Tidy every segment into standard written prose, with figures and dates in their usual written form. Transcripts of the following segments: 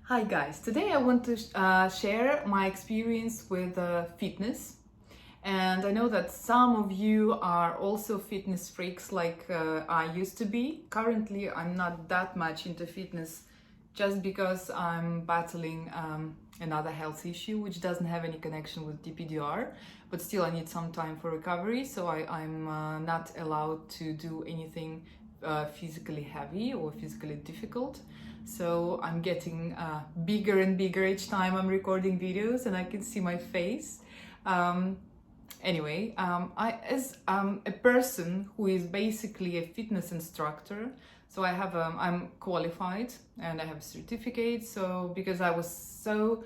Hi guys, today I want to share my experience with fitness, and I know that some of you are also fitness freaks like I used to be. Currently I'm not that much into fitness just because I'm battling another health issue which doesn't have any connection with DPDR, but still I need some time for recovery, so I'm not allowed to do anything physically heavy or physically difficult. So I'm getting bigger and bigger each time I'm recording videos and I can see my face. As a person who is basically a fitness instructor, so I'm qualified and I have a certificate. So because I was so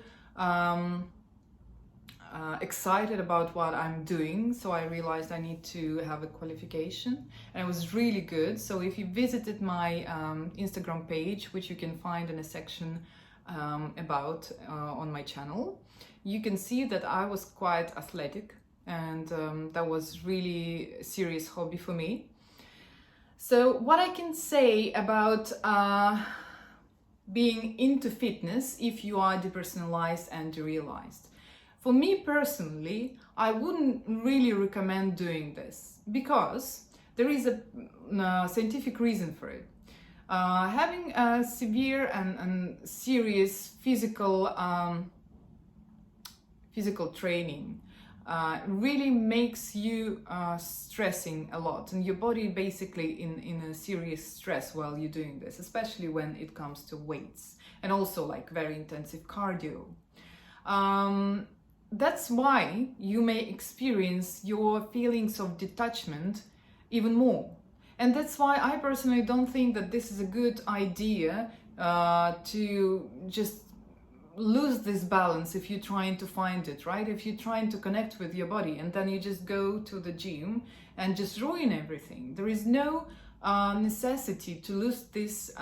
excited about what I'm doing, so I realized I need to have a qualification, and it was really good. So if you visited my Instagram page, which you can find in a section about on my channel, you can see that I was quite athletic, and that was really a serious hobby for me. So what I can say about being into fitness if you are depersonalized and derealized. For me personally, I wouldn't really recommend doing this because there is a scientific reason for it. Having a severe and serious physical training really makes you stressing a lot, and your body basically in a serious stress while you're doing this, especially when it comes to weights and also like very intensive cardio. That's why you may experience your feelings of detachment even more. And that's why I personally don't think that this is a good idea to just lose this balance if you're trying to find it, right? If you're trying to connect with your body and then you just go to the gym and just ruin everything. There is no necessity to lose this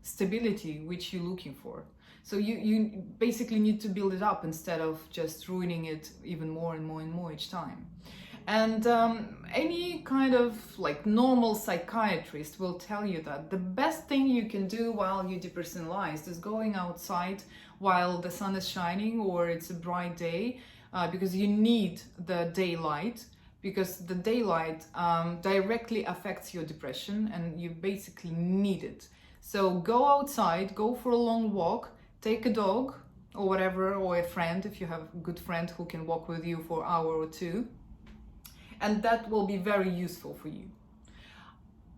stability which you're looking for. So you basically need to build it up instead of just ruining it even more and more and more each time. And any kind of like normal psychiatrist will tell you that the best thing you can do while you're depersonalized is going outside while the sun is shining or it's a bright day, because you need the daylight, because the daylight directly affects your depression and you basically need it. So go outside, go for a long walk, take a dog or whatever, or a friend if you have a good friend who can walk with you for an hour or two, and that will be very useful for you.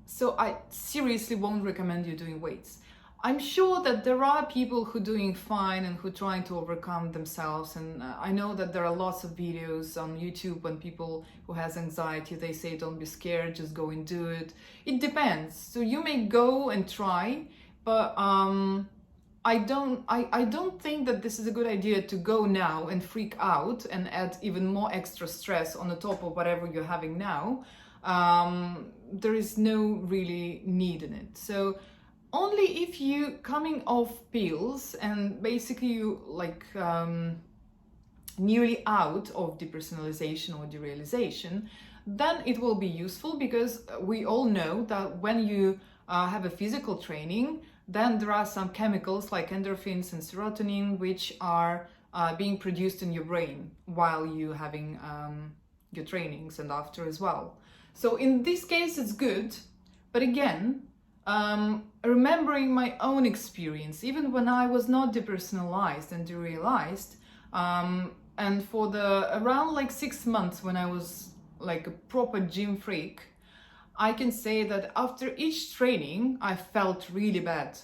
So I seriously won't recommend you doing weights. I'm sure that there are people who are doing fine and who are trying to overcome themselves, and I know that there are lots of videos on YouTube when people who has anxiety, they say don't be scared, just go and do it. It depends. So you may go and try, but I don't think that this is a good idea to go now and freak out and add even more extra stress on the top of whatever you're having now. There is no really need in it. So only if you coming off pills and basically you like nearly out of depersonalization or derealization, then it will be useful, because we all know that when you have a physical training, then there are some chemicals like endorphins and serotonin which are being produced in your brain while you're having your trainings and after as well. So in this case it's good, but again, remembering my own experience, even when I was not depersonalized and derealized, and for the around like 6 months when I was like a proper gym freak, I can say that after each training I felt really bad.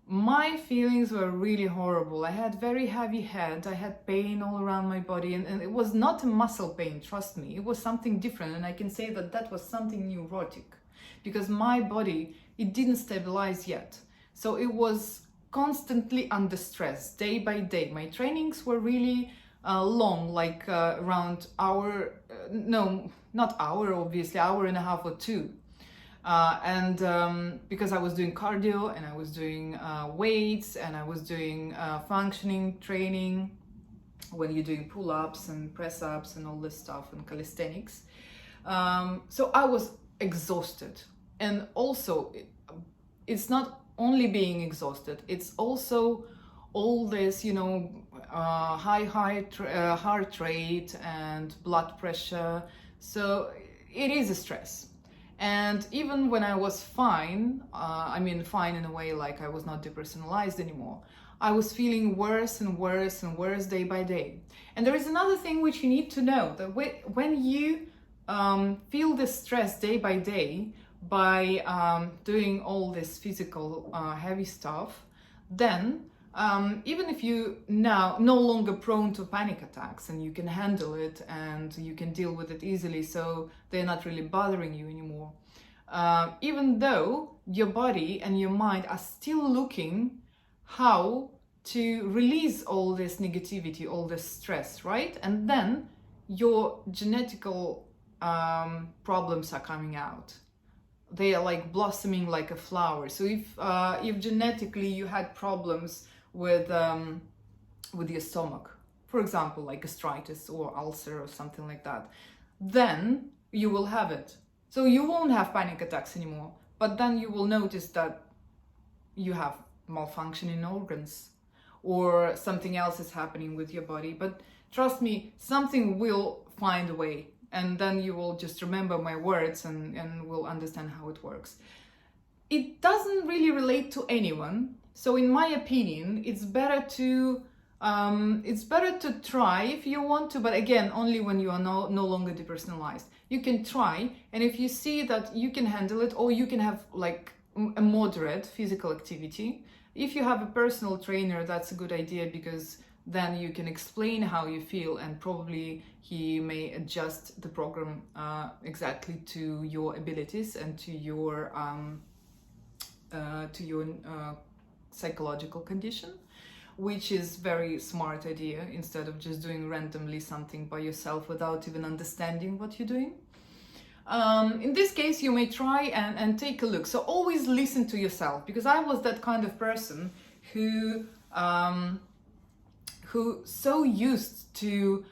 My feelings were really horrible. I had very heavy head, I had pain all around my body, and it was not a muscle pain, trust me, it was something different, and I can say that that was something neurotic, because my body, it didn't stabilize yet. So it was constantly under stress, day by day. My trainings were really long, like around hour, no, not hour, obviously, hour and a half or two. Because I was doing cardio and I was doing weights and I was doing functioning training, when you're doing pull-ups and press-ups and all this stuff and calisthenics. So I was exhausted. And also, it's not only being exhausted, it's also all this, heart rate and blood pressure. So it is a stress. And even when I was fine, fine in a way, like I was not depersonalized anymore, I was feeling worse and worse and worse day by day. And there is another thing which you need to know, that when you feel this stress day by day by doing all this physical heavy stuff, then even if you now no longer prone to panic attacks and you can handle it and you can deal with it easily, so they're not really bothering you anymore, even though your body and your mind are still looking how to release all this negativity, all this stress, right? And then your genetical problems are coming out. They are like blossoming like a flower. So if genetically you had problems with your stomach, for example, like gastritis or ulcer or something like that, then you will have it. So you won't have panic attacks anymore, but then you will notice that you have malfunction in organs or something else is happening with your body. But trust me, something will find a way, and then you will just remember my words and will understand how it works. It doesn't really relate to anyone. So in my opinion, it's better to try if you want to, but again, only when you are no longer depersonalized. You can try, and if you see that you can handle it, or you can have like a moderate physical activity. If you have a personal trainer, that's a good idea, because then you can explain how you feel, and probably he may adjust the program exactly to your abilities and to your psychological condition, which is very smart idea, instead of just doing randomly something by yourself without even understanding what you're doing. In this case, you may try and take a look. So always listen to yourself, because I was that kind of person who so used to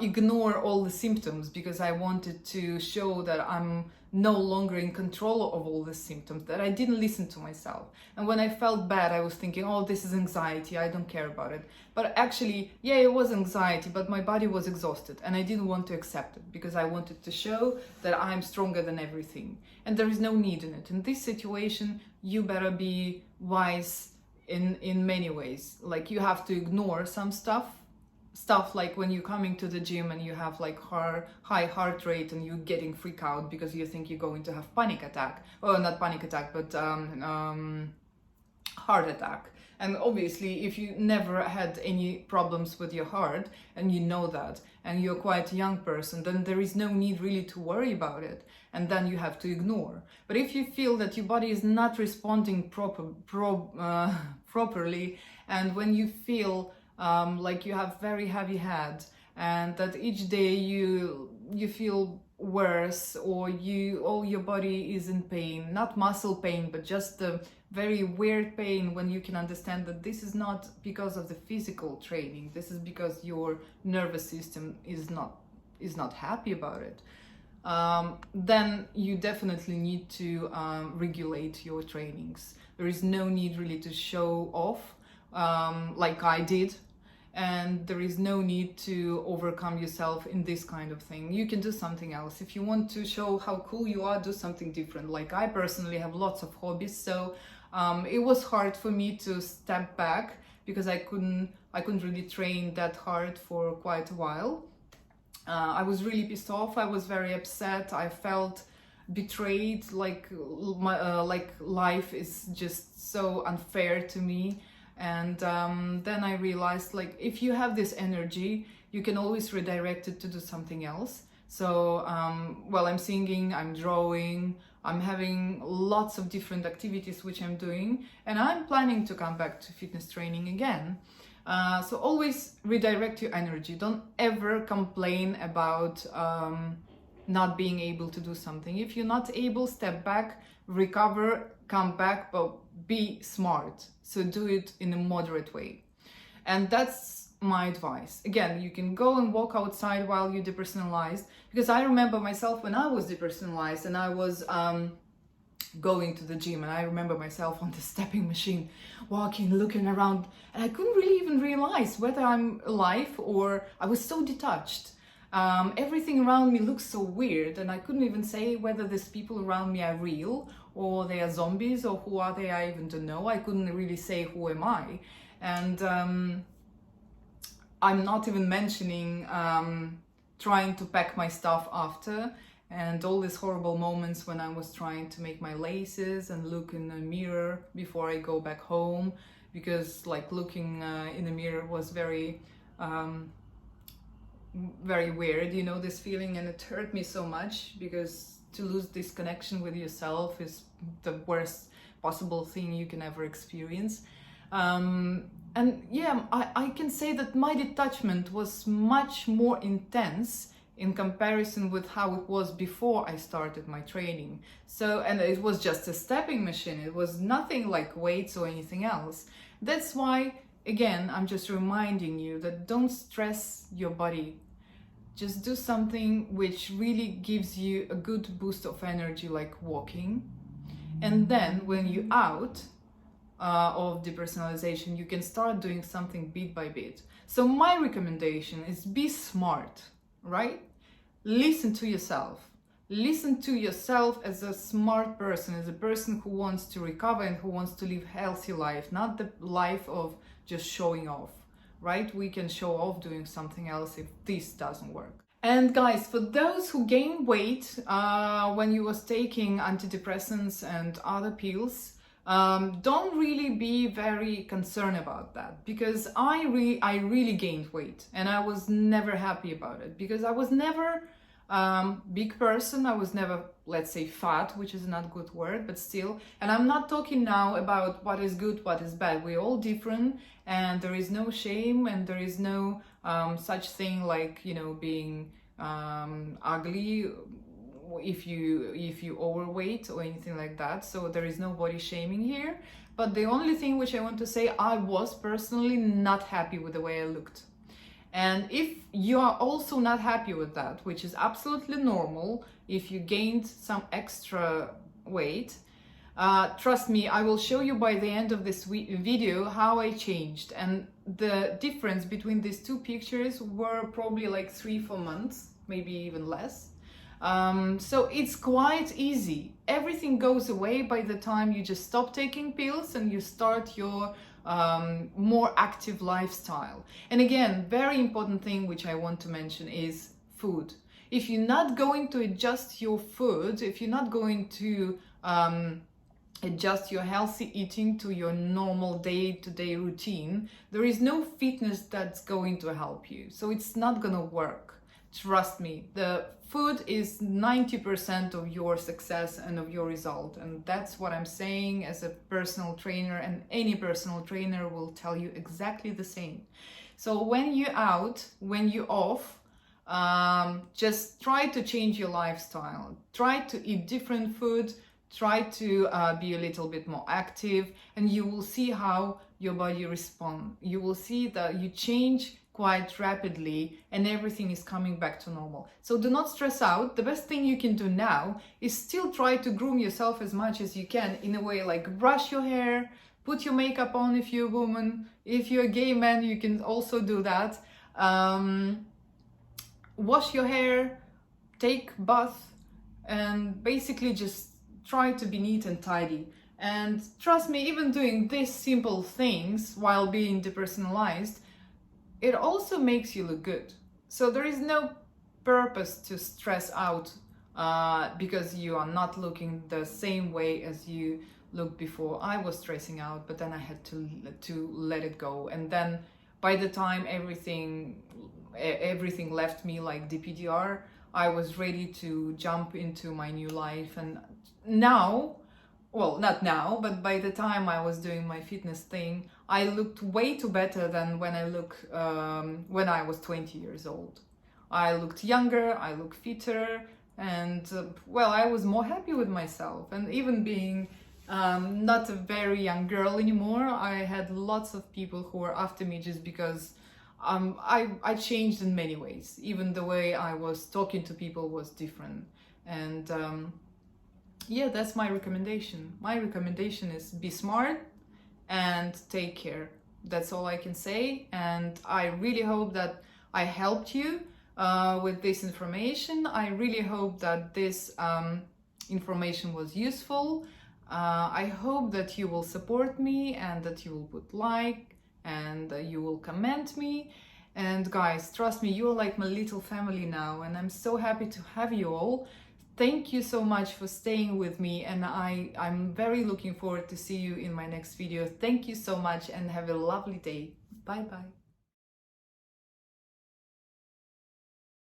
ignore all the symptoms, because I wanted to show that I'm no longer in control of all the symptoms, that I didn't listen to myself. And when I felt bad, I was thinking, oh, this is anxiety, I don't care about it. But actually, yeah, it was anxiety, but my body was exhausted and I didn't want to accept it, because I wanted to show that I'm stronger than everything. And there is no need in it. In this situation, you better be wise in many ways. Like, you have to ignore some stuff like when you're coming to the gym and you have like high heart rate and you're getting freaked out because you think you're going to have panic attack, or not panic attack, but heart attack. And obviously, if you never had any problems with your heart and you know that, and you're quite a young person, then there is no need really to worry about it, and then you have to ignore. But if you feel that your body is not responding properly, and when you feel like you have very heavy head, and that each day you feel worse, or all your body is in pain, not muscle pain, but just the very weird pain, when you can understand that this is not because of the physical training, this is because your nervous system is not happy about it, then you definitely need to regulate your trainings. There is no need really to show off like I did. And there is no need to overcome yourself in this kind of thing. You can do something else. If you want to show how cool you are, do something different. Like, I personally have lots of hobbies, so it was hard for me to step back, because I couldn't really train that hard for quite a while. I was really pissed off. I was very upset. I felt betrayed, like life is just so unfair to me. And then I realized, like, if you have this energy, you can always redirect it to do something else. So while I'm singing, I'm drawing, I'm having lots of different activities which I'm doing, and I'm planning to come back to fitness training again. So always redirect your energy. Don't ever complain about not being able to do something. If you're not able, step back, recover, come back, but be smart. So do it in a moderate way. And that's my advice. Again, you can go and walk outside while you're depersonalized, because I remember myself when I was depersonalized and I was going to the gym, and I remember myself on the stepping machine, walking, looking around, and I couldn't really even realize whether I'm alive or I was so detached. Everything around me looks so weird, and I couldn't even say whether these people around me are real or they are zombies, or who are they, I even don't know. I couldn't really say who am I. And I'm not even mentioning trying to pack my stuff after, and all these horrible moments when I was trying to make my laces and look in the mirror before I go back home, because like looking in the mirror was very weird, you know, this feeling, and it hurt me so much, because to lose this connection with yourself is the worst possible thing you can ever experience. And yeah, I can say that my detachment was much more intense in comparison with how it was before I started my training. So, and it was just a stepping machine, it was nothing like weights or anything else. That's why, again, I'm just reminding you that don't stress your body. Just do something which really gives you a good boost of energy, like walking. And then when you're out of depersonalization, you can start doing something bit by bit. So my recommendation is be smart, right? Listen to yourself. Listen to yourself as a smart person, as a person who wants to recover and who wants to live a healthy life, not the life of just showing off, right? We can show off doing something else if this doesn't work. And guys, for those who gain weight when you was taking antidepressants and other pills, don't really be very concerned about that, because I really gained weight, and I was never happy about it, because I was never big person. I was never, let's say, fat, which is not a good word, but still. And I'm not talking now about what is good, what is bad. We're all different, and there is no shame, and there is no such thing like, you know, being ugly if you overweight or anything like that. So there is no body shaming here. But the only thing which I want to say, I was personally not happy with the way I looked. And if you are also not happy with that, which is absolutely normal, if you gained some extra weight, trust me, I will show you by the end of this video how I changed. And the difference between these two pictures were probably like 3-4 months, maybe even less. So it's quite easy. Everything goes away by the time you just stop taking pills and you start your more active lifestyle. And again, very important thing which I want to mention is food. If you're not going to adjust your food, if you're not going to adjust your healthy eating to your normal day-to-day routine, there is no fitness that's going to help you. So it's not gonna work. Trust me, the food is 90% of your success and of your result. And that's what I'm saying as a personal trainer, and any personal trainer will tell you exactly the same. So when you're out, when you're off, just try to change your lifestyle. Try to eat different food, try to be a little bit more active, and you will see how your body responds. You will see that you change quite rapidly and everything is coming back to normal. So do not stress out. The best thing you can do now is still try to groom yourself as much as you can, in a way like brush your hair, put your makeup on if you're a woman. If you're a gay man, you can also do that. Wash your hair, take bath, and basically just try to be neat and tidy. And trust me, even doing these simple things while being depersonalized, it also makes you look good. So there is no purpose to stress out because you are not looking the same way as you looked before. I was stressing out, but then I had to let it go. And then by the time everything left me like DPDR, I was ready to jump into my new life. And now, well, not now, but by the time I was doing my fitness thing, I looked way too better than when when I was 20 years old. I looked younger, I looked fitter, and well, I was more happy with myself. And even being not a very young girl anymore, I had lots of people who were after me just because I changed in many ways. Even the way I was talking to people was different. And yeah, that's my recommendation. My recommendation is be smart and take care. That's all I can say. And I really hope that I helped you with this information. I really hope that this information was useful. I hope that you will support me and that you will put like and you will comment me. And guys, trust me, you are like my little family now, and I'm so happy to have you all. Thank you so much for staying with me, and I'm very looking forward to see you in my next video. Thank you so much and have a lovely day. Bye bye.